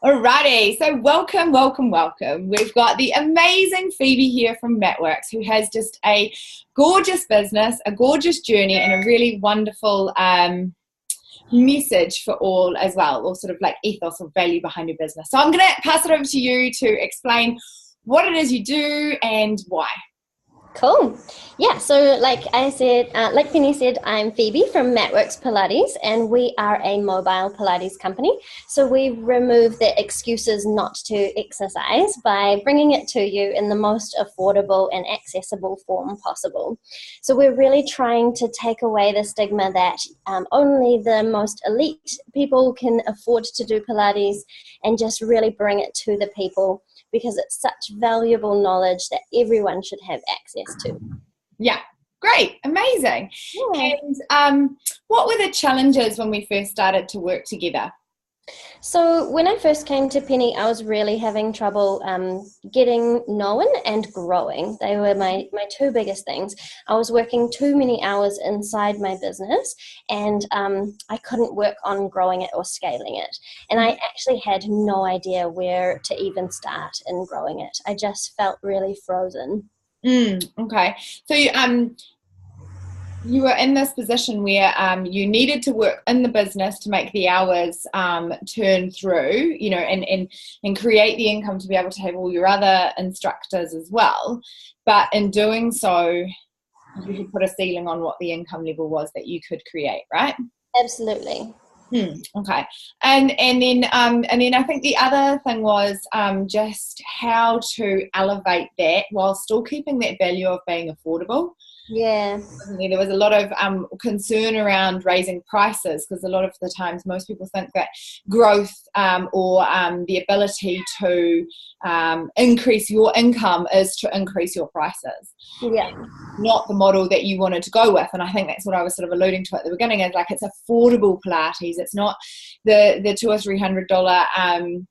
Alrighty, so welcome, welcome, welcome. We've got the amazing Phoebe here from Matworks, who has just a gorgeous business, a gorgeous journey, and a really wonderful message for all as well, or sort of like ethos or value behind your business. So I'm going to pass it over to you to explain what it is you do and why. Cool. Yeah, so like I said, like Penny said, I'm Phoebe from Matworks Pilates, and we are a mobile Pilates company. So we remove the excuses not to exercise by bringing it to you in the most affordable and accessible form possible. So we're really trying to take away the stigma that only the most elite people can afford to do Pilates, and just really bring it to the people, because it's such valuable knowledge that everyone should have access to. Yeah, great, amazing. Yeah. And what were the challenges when we first started to work together? So when I first came to Penny, I was really having trouble getting known and growing. They were my two biggest things. I was working too many hours inside my business, and I couldn't work on growing it or scaling it. And I actually had no idea where to even start in growing it. I just felt really frozen. Okay, so you were in this position where you needed to work in the business to make the hours turn through, you know, and create the income to be able to have all your other instructors as well. But in doing so, you could put a ceiling on what the income level was that you could create, right? Absolutely. Okay, and then I think the other thing was just how to elevate that while still keeping that value of being affordable. Yeah. There was a lot of concern around raising prices, because a lot of the times most people think that growth or the ability to increase your income is to increase your prices. Yeah. Not the model that you wanted to go with. And I think that's what I was sort of alluding to at the beginning, is like it's affordable Pilates. It's not the $200 or $300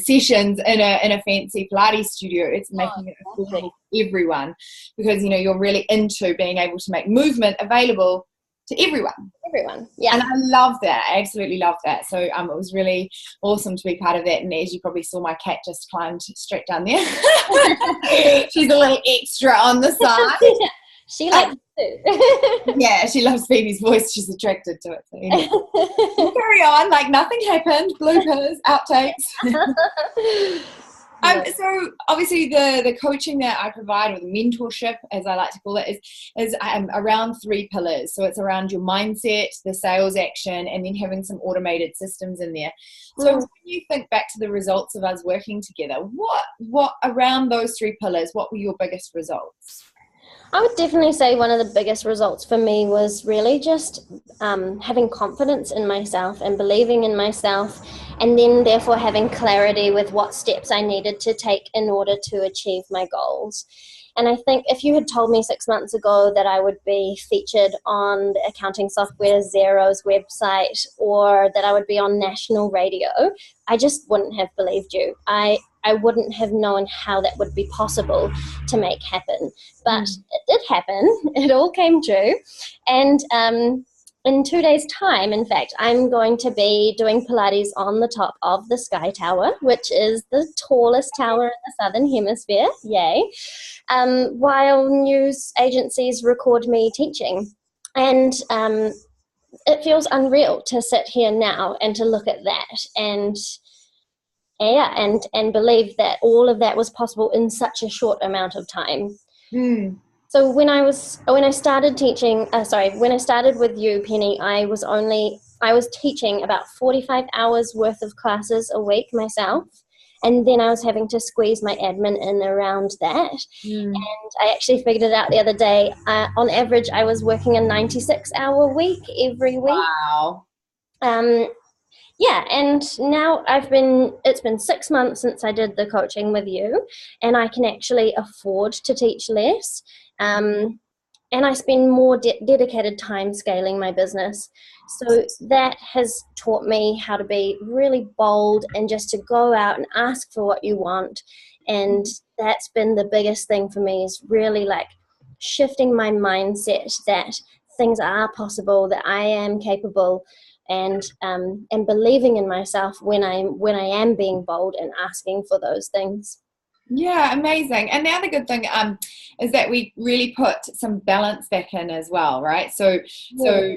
sessions in a fancy Pilates studio. It's making it affordable for everyone, because you're really into being able to make movement available to everyone. Yeah. And I love that. I absolutely love that. So it was really awesome to be part of that. And as you probably saw, my cat just climbed straight down there. She's a little extra on the side. She likes it too. Yeah, she loves Phoebe's voice. She's attracted to it. So anyway, carry on, like nothing happened. Bloopers, outtakes. So obviously the coaching that I provide, or the mentorship, as I like to call it, is around 3 pillars. So it's around your mindset, the sales action, and then having some automated systems in there. So when you think back to the results of us working together, what around those 3 pillars, what were your biggest results? I would definitely say one of the biggest results for me was really just having confidence in myself and believing in myself, and then therefore having clarity with what steps I needed to take in order to achieve my goals. And I think if you had told me 6 months ago that I would be featured on the accounting software Xero's website, or that I would be on national radio, I just wouldn't have believed you. I wouldn't have known how that would be possible to make happen. But it did happen. It all came true. And in 2 days' time, in fact, I'm going to be doing Pilates on the top of the Sky Tower, which is the tallest tower in the Southern Hemisphere. Yay. While news agencies record me teaching. And it feels unreal to sit here now and to look at that and believe that all of that was possible in such a short amount of time. So when I started with you, Penny, I was teaching about 45 hours worth of classes a week myself, and then I was having to squeeze my admin in around that. And I actually figured it out the other day. On average, I was working a 96-hour week every week. Wow. Yeah, and now it's been 6 months since I did the coaching with you, and I can actually afford to teach less. And I spend more dedicated time scaling my business. So that has taught me how to be really bold and just to go out and ask for what you want. And that's been the biggest thing for me, is really like shifting my mindset that things are possible, that I am capable, and believing in myself when I am being bold and asking for those things. Yeah, amazing. And the other good thing is that we really put some balance back in as well, right? So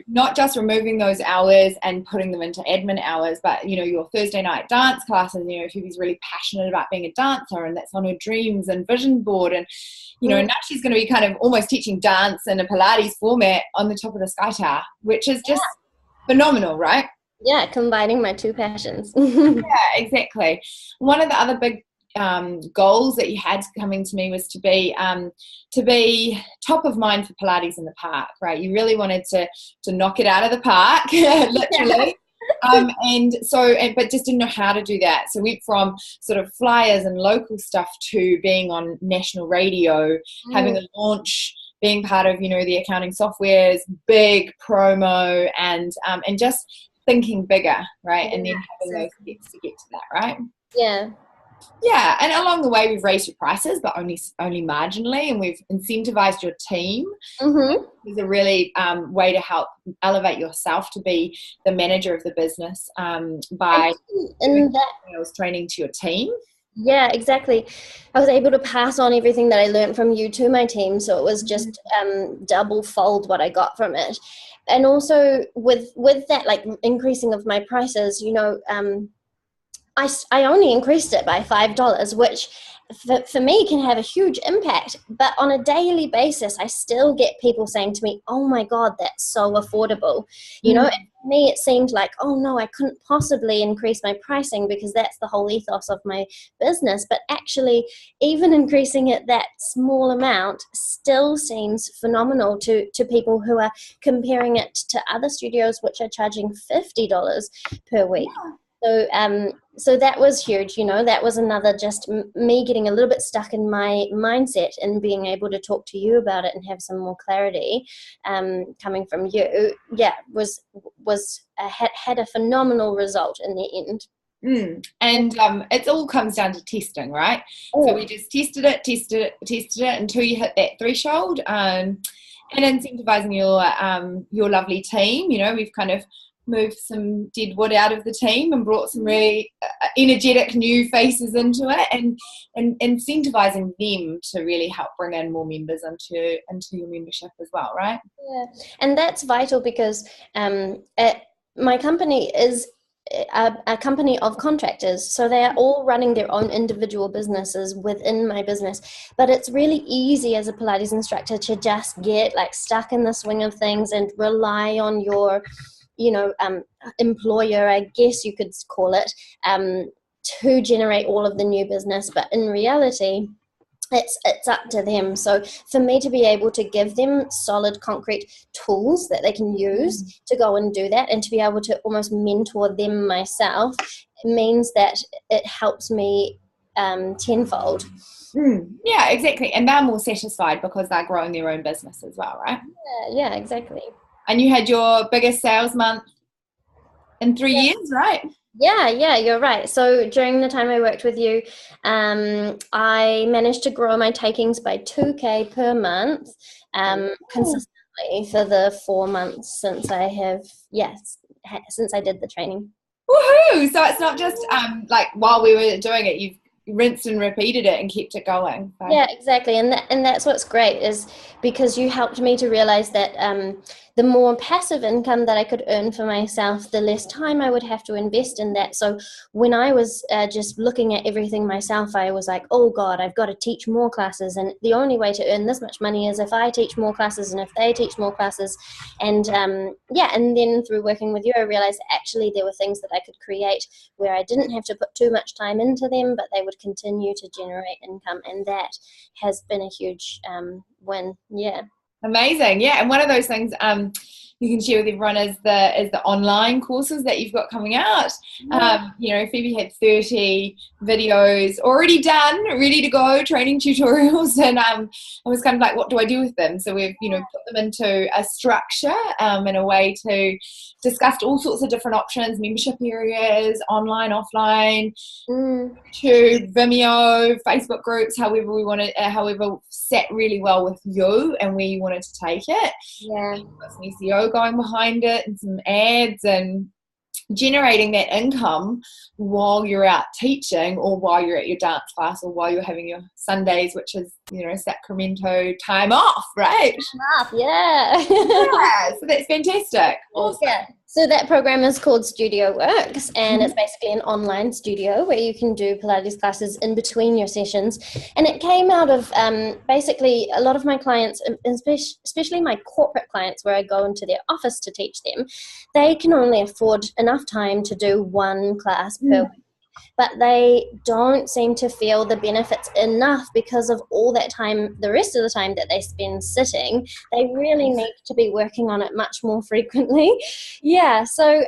not just removing those hours and putting them into admin hours, but your Thursday night dance classes. Phoebe's really passionate about being a dancer, and that's on her dreams and vision board. And now she's going to be kind of almost teaching dance in a Pilates format on the top of the Sky Tower, which is just phenomenal, right? Yeah, combining my two passions. Yeah, exactly. One of the other big goals that you had coming to me was to be top of mind for Pilates in the park, right? You really wanted to knock it out of the park, literally. But just didn't know how to do that. So went from sort of flyers and local stuff to being on national radio, having a launch, being part of the accounting software's big promo, and just thinking bigger, right? And then having those steps to get to that, right? Yeah, and along the way we've raised your prices, but only marginally, and we've incentivized your team. It's a really way to help elevate yourself to be the manager of the business by giving sales training to your team. Yeah, exactly. I was able to pass on everything that I learned from you to my team, so it was just double fold what I got from it. And also with that, like, increasing of my prices, I only increased it by $5, which for me can have a huge impact. But on a daily basis, I still get people saying to me, "Oh my God, that's so affordable." And for me, it seemed like, oh no, I couldn't possibly increase my pricing because that's the whole ethos of my business. But actually, even increasing it that small amount still seems phenomenal to people who are comparing it to other studios, which are charging $50 per week. So that was huge. That was another, just me getting a little bit stuck in my mindset and being able to talk to you about it and have some more clarity coming from you. Yeah, had a phenomenal result in the end. And it all comes down to testing, right? So we just tested it until you hit that threshold, and incentivizing your lovely team. We've kind of moved some dead wood out of the team and brought some really energetic new faces into it, and incentivizing them to really help bring in more members into your membership as well, right? Yeah, and that's vital because my company is a company of contractors, so they are all running their own individual businesses within my business. But it's really easy as a Pilates instructor to just get like stuck in the swing of things and rely on your employer, I guess you could call it, to generate all of the new business. But in reality, it's up to them. So for me to be able to give them solid, concrete tools that they can use to go and do that, and to be able to almost mentor them myself, means that it helps me tenfold. Yeah, exactly. And they're more satisfied because they're growing their own business as well, right? Yeah, exactly. And you had your biggest sales month in 3 years, right? Yeah, you're right. So during the time I worked with you, I managed to grow my takings by 2K per month consistently for the 4 months since I did the training. Woohoo! So it's not just like while we were doing it, you've rinsed and repeated it and kept it going. So. Yeah, exactly. And that's what's great, is because you helped me to realize that the more passive income that I could earn for myself, the less time I would have to invest in that. So when I was just looking at everything myself, I was like, oh God, I've got to teach more classes. And the only way to earn this much money is if I teach more classes and if they teach more classes. And and then through working with you, I realized actually there were things that I could create where I didn't have to put too much time into them, but they would continue to generate income. And that has been a huge win. Yeah. Amazing. Yeah. And one of those things, you can share with everyone is the online courses that you've got coming out. Phoebe had 30 videos already done, ready to go, training tutorials, and I was kind of like, what do I do with them? So we've put them into a structure and a way to discuss all sorts of different options, membership areas, online, offline, YouTube, Vimeo, Facebook groups, however we want it, however sat really well with you and where you wanted to take it. Yeah. Got some SEO going behind it and some ads and generating that income while you're out teaching, or while you're at your dance class, or while you're having your Sundays, which is Sacramento time off, right? Yeah. Yeah, so that's fantastic. Awesome. Yeah. So that program is called Studio Works, and it's basically an online studio where you can do Pilates classes in between your sessions. And it came out of basically a lot of my clients, especially my corporate clients where I go into their office to teach them, they can only afford enough time to do one class per week. But they don't seem to feel the benefits enough because of all that time, the rest of the time that they spend sitting. They really need to be working on it much more frequently. Yeah, so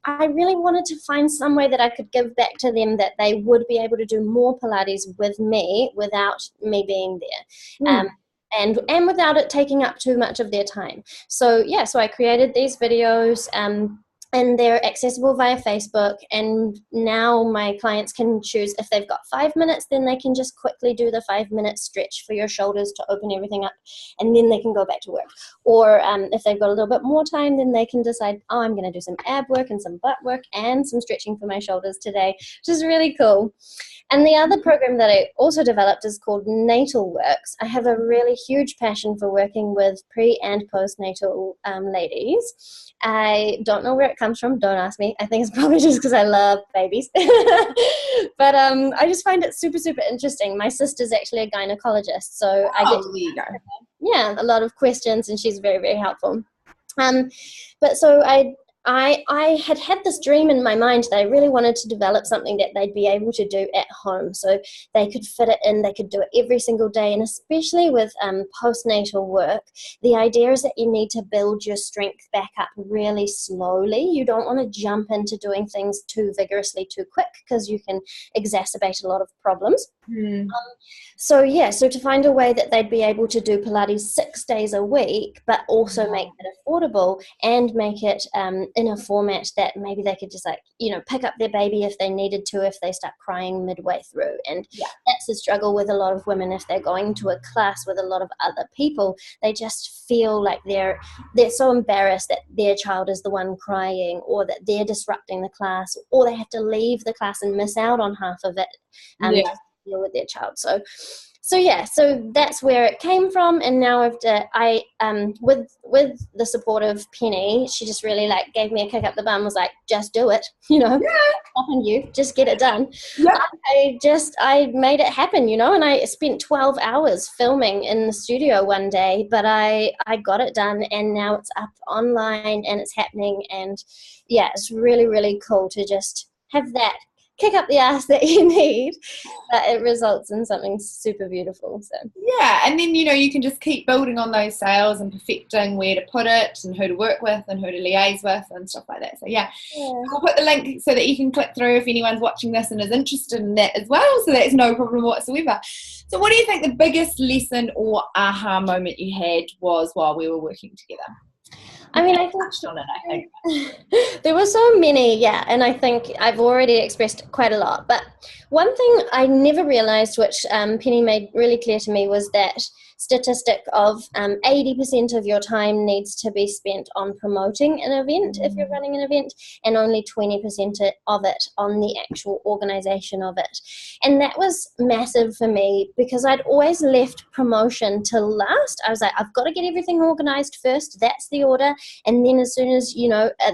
I really wanted to find some way that I could give back to them, that they would be able to do more Pilates with me without me being there. And without it taking up too much of their time. So I created these videos, and they're accessible via Facebook, and now my clients can choose if they've got 5 minutes, then they can just quickly do the 5-minute stretch for your shoulders to open everything up, and then they can go back to work. Or if they've got a little bit more time, then they can decide, I'm going to do some ab work and some butt work and some stretching for my shoulders today, which is really cool. And the other program that I also developed is called Natal Works. I have a really huge passion for working with pre- and postnatal ladies. I don't know where it comes from. Don't ask me. I think it's probably just because I love babies. But I just find it super, super interesting. My sister's actually a gynecologist, so I get a lot of questions, and she's very, very helpful. But so I had this dream in my mind that I really wanted to develop something that they'd be able to do at home, so they could fit it in, they could do it every single day. And especially with postnatal work, the idea is that you need to build your strength back up really slowly. You don't want to jump into doing things too vigorously too quick, because you can exacerbate a lot of problems. So to find a way that they'd be able to do Pilates 6 days a week, but also make it affordable and make it in a format that maybe they could just pick up their baby if they needed to, if they start crying midway through. And that's the struggle with a lot of women. If they're going to a class with a lot of other people, they just feel like they're so embarrassed that their child is the one crying, or that they're disrupting the class, or they have to leave the class and miss out on half of it. With their child. So that's where it came from. And now with the support of Penny, she just really gave me a kick up the bum, was like, just do it, stopping you, just get it done. I made it happen, and I spent 12 hours filming in the studio one day, but I got it done, and now it's up online and it's happening. And it's really, really cool to just have that kick up the ass that you need, but it results in something super beautiful. So and then you can just keep building on those sales and perfecting where to put it and who to work with and who to liaise with and stuff like that. So I'll put the link so that you can click through if anyone's watching this and is interested in that as well, so that's no problem whatsoever. So what do you think the biggest lesson or aha moment you had was while we were working together? I mean, I touched on it, I think. There were so many, and I think I've already expressed quite a lot. But one thing I never realized, which Penny made really clear to me, was that statistic of 80% of your time needs to be spent on promoting an event if you're running an event, and only 20% of it on the actual organization of it. And that was massive for me, because I'd always left promotion till last. I was like, I've got to get everything organized first. That's the order. And then as soon as,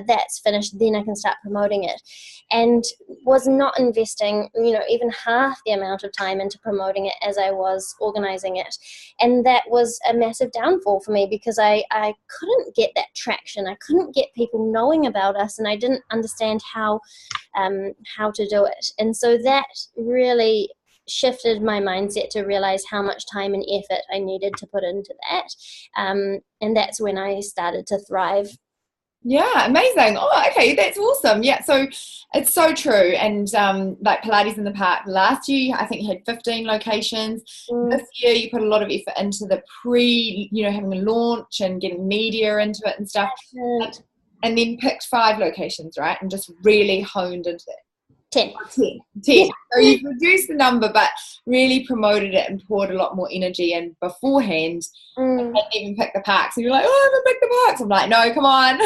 that's finished, then I can start promoting it. And was not investing, even half the amount of time into promoting it as I was organizing it. And that was a massive downfall for me, because I couldn't get that traction. I couldn't get people knowing about us, and I didn't understand how to do it. And so that really shifted my mindset to realize how much time and effort I needed to put into that. And that's when I started to thrive Yeah, amazing. Oh, okay, that's awesome. Yeah, so it's so true. And like Pilates in the Park last year, I think you had 15 locations. This Mm, year, you put a lot of effort into the having a launch and getting media into it and stuff. excellent. And then picked 5 locations, right? And just really honed into that. 10. 10. Yeah. 10. So you've reduced the number, but really promoted it and poured a lot more energy in beforehand. And Mm. hadn't even picked the parks. And you're like, oh, I haven't picked the parks. I'm like, no, come on.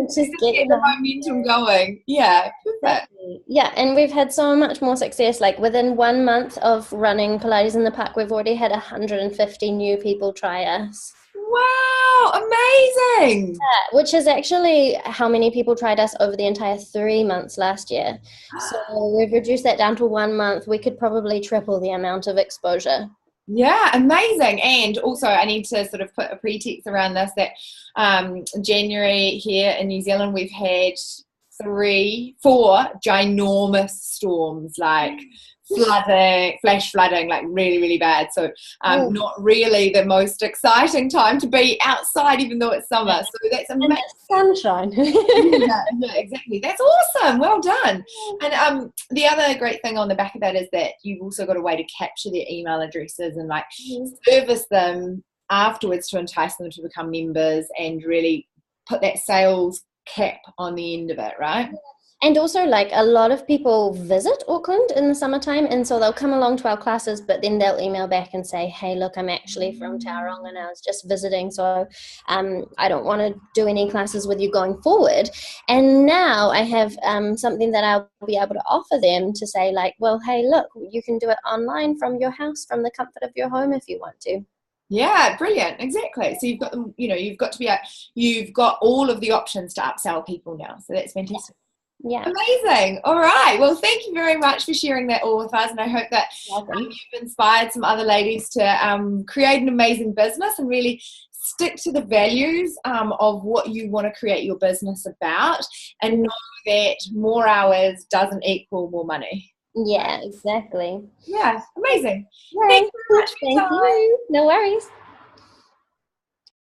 Just Just get get it the out momentum there. going. Yeah, perfect. Exactly. Yeah, and we've had so much more success. Like within 1 month of running Pilates in the Park, we've already had 150 new people try us. Wow, amazing. Which is actually how many people tried us over the entire 3 months last year. So we've reduced that down to 1 month. We could probably triple the amount of exposure. Yeah, amazing. And also, I need to sort of put a pretext around this that January here in New Zealand, we've had 4 ginormous storms, like flooding, flash flooding, like really, really bad. So, Oh, not really the most exciting time to be outside, even though it's summer. So that's and amazing. the sunshine. Yeah, yeah, exactly. That's awesome. Well done. And the other great thing on the back of that is that you've also got a way to capture their email addresses and like service them afterwards to entice them to become members and really put that sales cap on the end of it, right? And also, like a lot of people visit Auckland in the summertime, and so they'll come along to our classes, but then they'll email back and say, "Hey, look, I'm actually from Tauranga and I was just visiting, so I don't want to do any classes with you going forward." And now I have something that I'll be able to offer them to say, like, "Well, hey, look, you can do it online from your house, from the comfort of your home, if you want to." Yeah, brilliant. Exactly. So you've got them, you've got to be you've got all of the options to upsell people now. So that's fantastic. Yeah, Amazing. All right. Well, thank you very much for sharing that all with us. And I hope that welcome. you've inspired some other ladies to create an amazing business and really stick to the values of what you want to create your business about and know that more hours doesn't equal more money. Yeah, exactly. Yeah, amazing. Thank Right. you very much for your Thank time. you. No worries.